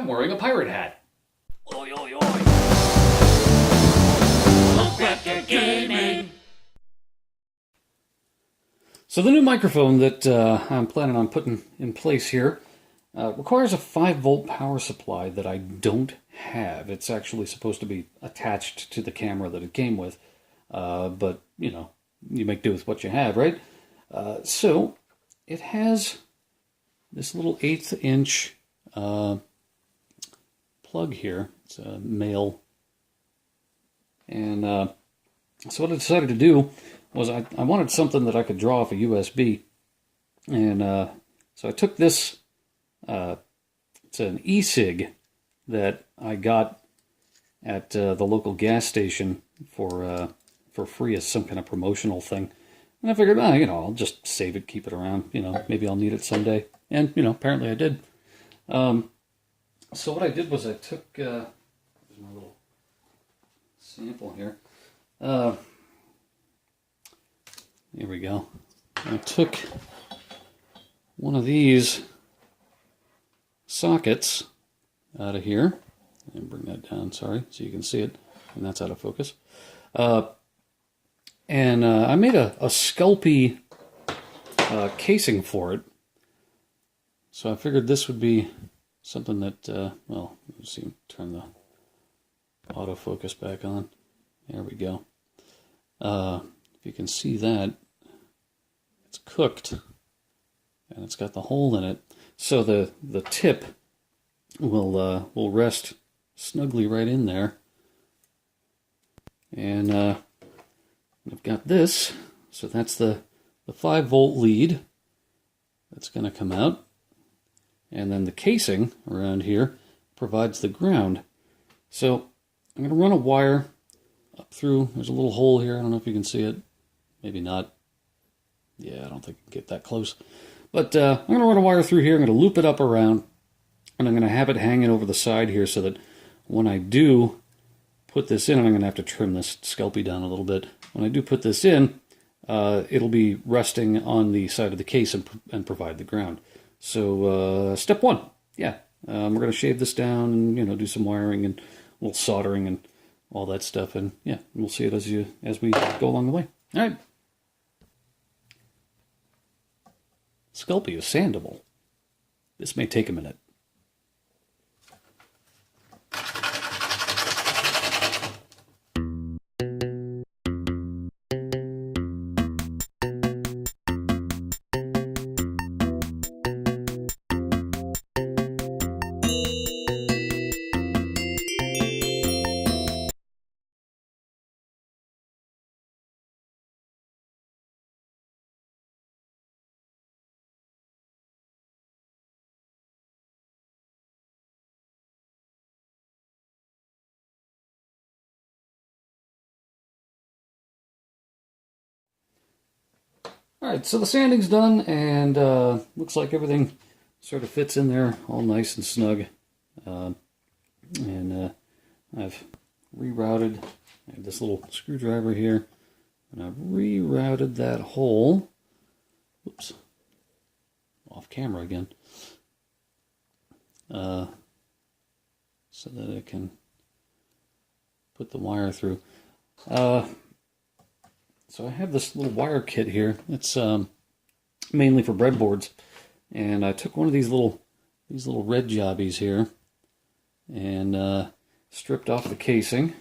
I'm wearing a pirate hat. Oi, oi, oi! Punk Raptor Gaming! So the new microphone that I'm planning on putting in place here requires a 5-volt power supply that I don't have. It's actually supposed to be attached to the camera that it came with, but, you know, you make do with what you have, right? So it has this little 1/8 inch plug here. It's a male. And so what I decided to do was I wanted something that I could draw off a USB. And so I took this, it's an e-cig that I got at the local gas station for free as some kind of promotional thing. And I figured, you know, I'll just save it, keep it around. You know, maybe I'll need it someday. And, you know, apparently I did. So what I did was I took, here's my little sample here. Here we go. I took one of these sockets out of here. And bring that down, sorry, so you can see it. And that's out of focus. And I made a Sculpey casing for it. So I figured this would be something that, well, let's see, turn the autofocus back on. There we go. If you can see that, it's cooked, and it's got the hole in it. So the tip will rest snugly right in there. And I've got this, so that's the 5-volt lead that's going to come out. And then the casing around here provides the ground. So I'm going to run a wire up through. There's a little hole here. I don't know if you can see it. Maybe not. Yeah, I don't think I can get that close. But I'm going to run a wire through here. I'm going to loop it up around. And I'm going to have it hanging over the side here so that when I do put this in, I'm going to have to trim this Sculpey down a little bit. When I do put this in, it'll be resting on the side of the case and provide the ground. So step one, yeah, we're going to shave this down and, you know, do some wiring and a little soldering and all that stuff. And yeah, we'll see it as we go along the way. All right. Sculpey is sandable. This may take a minute. Alright, so the sanding's done, and looks like everything sort of fits in there all nice and snug. I've rerouted, I have this little screwdriver here, and I've rerouted that hole, oops, off camera again, so that I can put the wire through. So I have this little wire kit here. It's mainly for breadboards, and I took one of these little red jobbies here and stripped off the casing.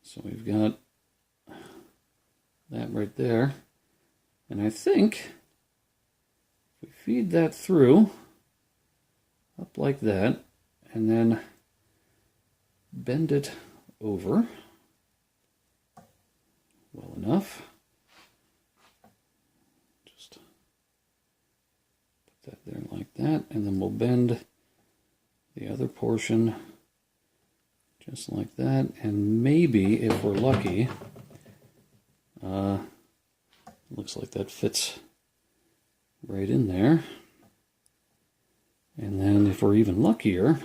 So we've got that right there, and I think if we feed that through up like that, and then bend it over well enough. Just put that there like that, and then we'll bend the other portion just like that, and maybe, if we're lucky, looks like that fits right in there. And then if we're even luckier,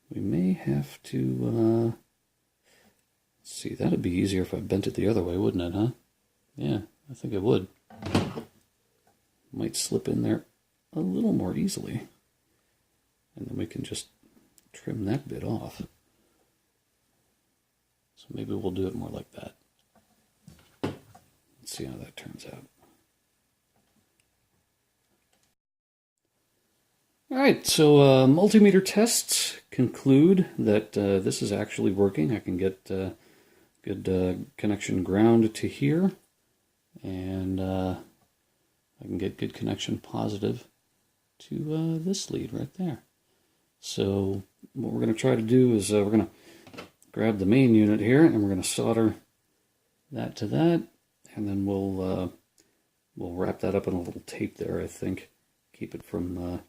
we may have to see, that'd be easier if I bent it the other way, wouldn't it, huh? Yeah, I think it would. Might slip in there a little more easily. And then we can just trim that bit off. So maybe we'll do it more like that. Let's see how that turns out. Alright, so multimeter tests conclude that this is actually working. I can get good connection ground to here, and I can get good connection positive to this lead right there. So what we're going to try to do is we're going to grab the main unit here, and we're going to solder that to that, and then we'll wrap that up in a little tape there, I think. Keep it from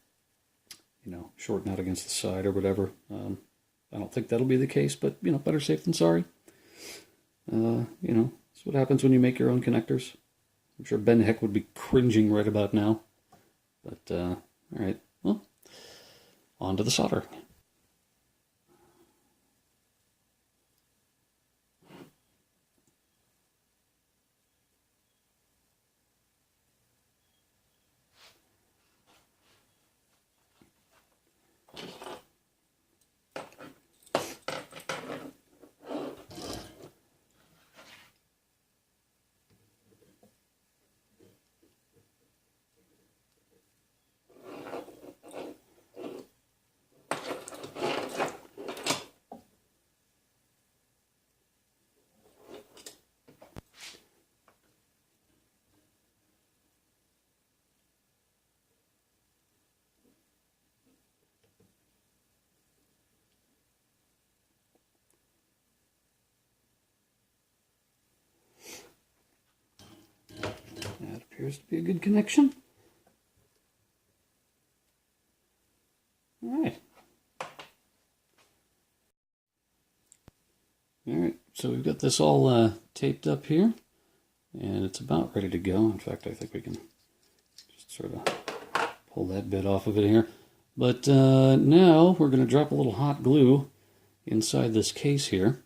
shorting out against the side or whatever. I don't think that'll be the case, but, better safe than sorry. That's what happens when you make your own connectors. I'm sure Ben Heck would be cringing right about now. But, alright, well, on to the soldering. That appears to be a good connection. Alright. Alright, so we've got this all taped up here, and it's about ready to go. In fact, I think we can just sort of pull that bit off of it here. But now we're going to drop a little hot glue inside this case here,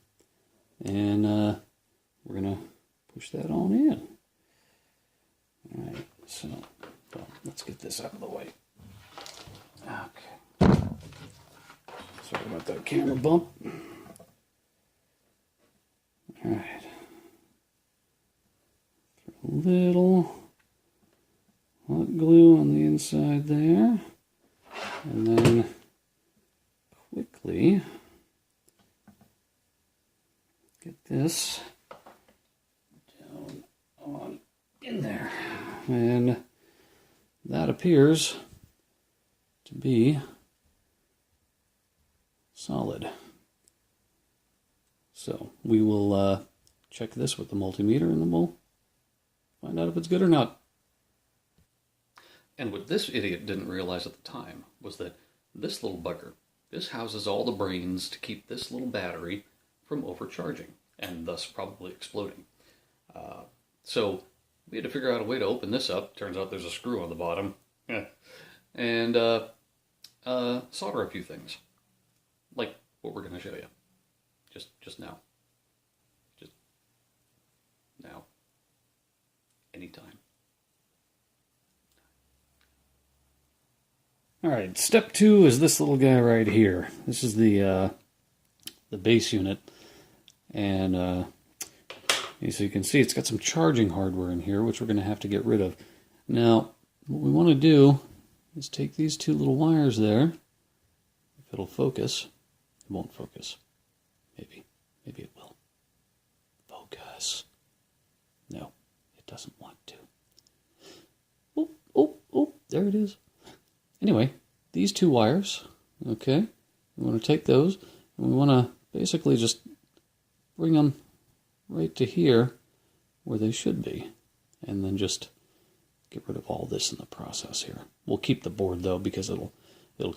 and we're going to push that on in. Alright, so let's get this out of the way. Okay. Sorry about that camera bump. Alright. Throw a little hot glue on the inside there. And then quickly get this down on in there. And that appears to be solid. So we will check this with the multimeter, and then we'll find out if it's good or not. And what this idiot didn't realize at the time was that this little bugger, this houses all the brains to keep this little battery from overcharging, and thus probably exploding. So we had to figure out a way to open this up. Turns out there's a screw on the bottom. And solder a few things. Like what we're going to show you. Just now. Just now. Anytime. Alright, step 2 is this little guy right here. This is the base unit. And so you can see it's got some charging hardware in here, which we're going to have to get rid of. Now, what we want to do is take these two little wires there. If it'll focus. It won't focus. Maybe it will. Focus. No, it doesn't want to. Oh, there it is. Anyway, these two wires, okay, we want to take those, and we want to basically just bring them right to here where they should be, and then just get rid of all this in the process here. We'll keep the board though, because it'll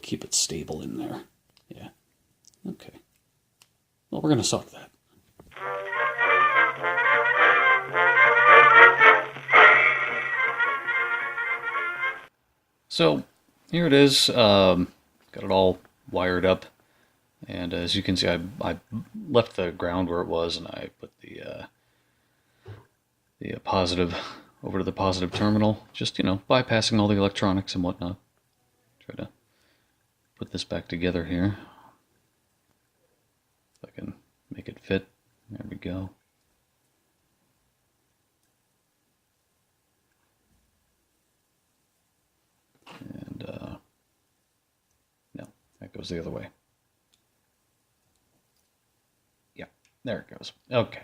keep it stable in there. Yeah. Okay. Well, we're going to solder that. So here it is. Got it all wired up, and as you can see, I left the ground where it was, and I put the positive over to the positive terminal, just bypassing all the electronics and whatnot. put this back together here. If I can make it fit. There we go. And no, that goes the other way. Yeah, there it goes. Okay.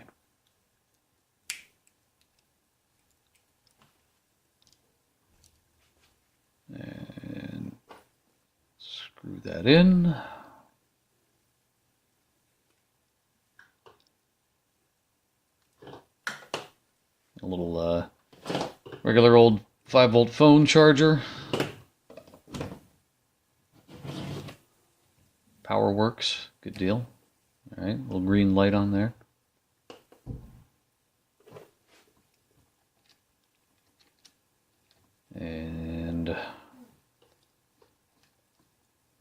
And screw that in. A little regular old 5-volt phone charger. Power works, good deal. All right, little green light on there. And let's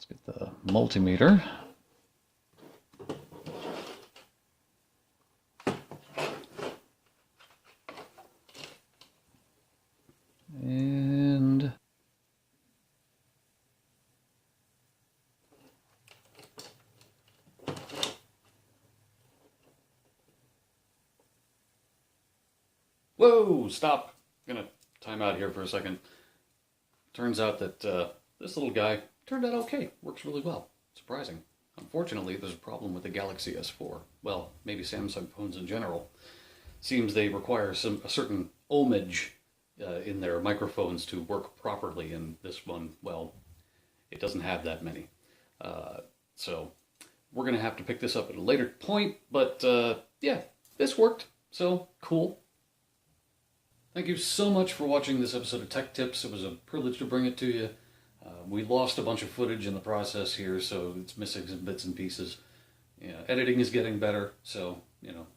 get the multimeter. And whoa, stop. I'm gonna time out here for a second. Turns out that this little guy turned out okay. Works really well. Surprising. Unfortunately, there's a problem with the Galaxy S4. Well, maybe Samsung phones in general. Seems they require a certain ohmage in their microphones to work properly, and this one, well, it doesn't have that many. So we're going to have to pick this up at a later point, but yeah, this worked, so cool. Thank you so much for watching this episode of Tech Tips. It was a privilege to bring it to you. We lost a bunch of footage in the process here, so it's missing some bits and pieces. Yeah, editing is getting better, so,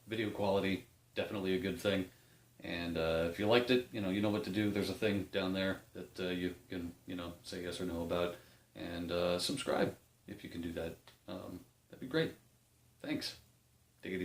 video quality, definitely a good thing. And if you liked it, you know what to do. There's a thing down there that you can, say yes or no about. And subscribe if you can do that. That'd be great. Thanks.